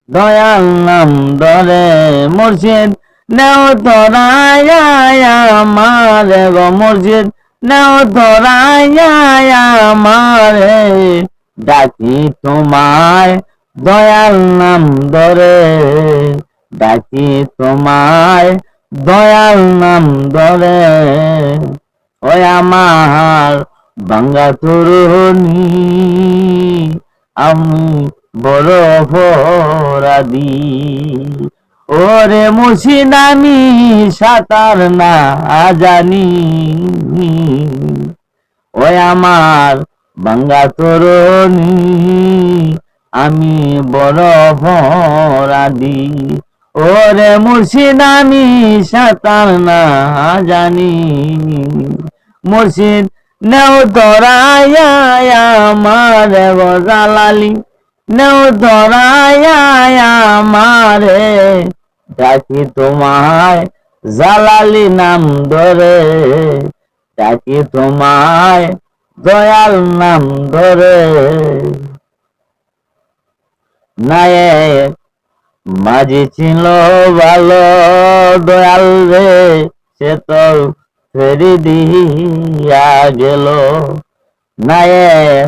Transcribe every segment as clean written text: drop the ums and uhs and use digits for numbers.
দয়াল নাম ধরে মুর্শিদ নেও তোরায় আমারে গো মুর্শিদ নেও তোরায় আমারে ডাকি তোমায় দয়াল নাম ধরে ডাকি তোমায় দয়াল নাম ধরে ওই আমার ভাঙ্গা তরুণী আমি বড় অপরাধী ওরে মুর্শিদ আমি সাঁতার না জানি ওই আমার ভাঙ্গা তরুণী আমি বড় অপরাধী ওরে মুর্শিদ আমি সাঁতার না জানি মুর্শিদ নেও তোরায় আমারে গো জালালি নেও তোরায় আমারে ডাকি তোমায় জালালি নাম ধরে ডাকি তোমায় দয়াল নাম ধরে নায়ক মাঝি ছিল ভালো দয়াল রে সে তো ফেরি দিয়া গেল নায়ের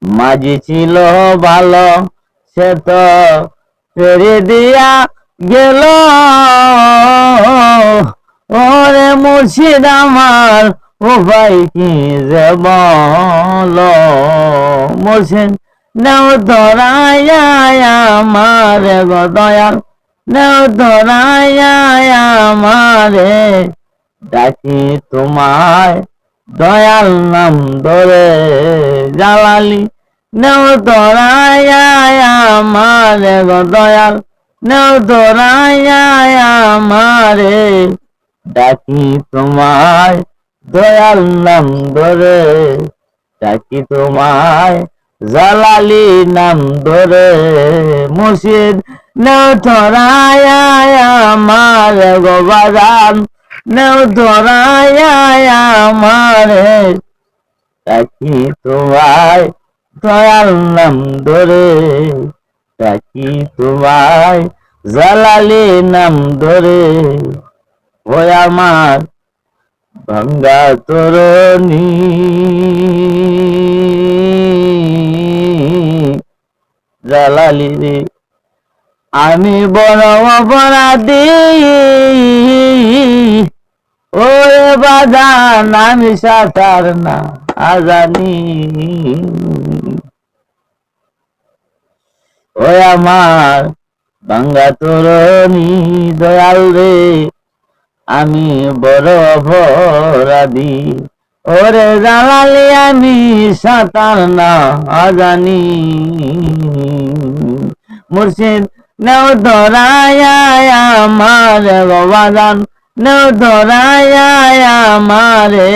মাঝি ছিল ভালো সে তো ফেরি দিয়া গেল ওরে মুর্শিদ আমার ও ভাই কি যে বল মুর্শিদ নেও তোরায় আমারে গো দয়াল নেও তোরায় আমারে ডাকি তোমায় দয়াল নাম ধরে জালালি নেও তোরায় আমারে গো দয়াল নেও তোরায় আমারে ডাকি তোমায় দয়াল নাম ধরে ডাকি তোমায় জালালি নাম ধরে মুর্শিদ নেও তোরায় আমারে গো বাজান নেও তোরায় আমারে ডাকি তোমায় দয়াল নাম ধরে ডাকি তোমায় জালালি নাম ধরে ওই আমার ভাঙ্গা তরুণী জালালি রে আমি বড় অপরাধী ওরে বাজান আমি সাঁতার না জানি ওই আমার ভাঙ্গা তরুণী দয়াল রে আমি বড় অপরাধী ওরে জালালি আমি সাঁতার না জানি মুর্শিদ নেও তোরায় আমারে গো বাজান নেও তোরায় আমারে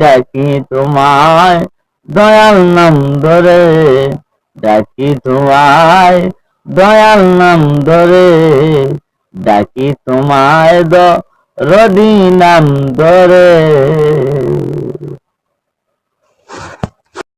ডাকি তোমায় দয়াল নাম ধরে ডাকি তোমায় দয়াল নাম ধরে ডাকি তোমায় রদি নাম ধরে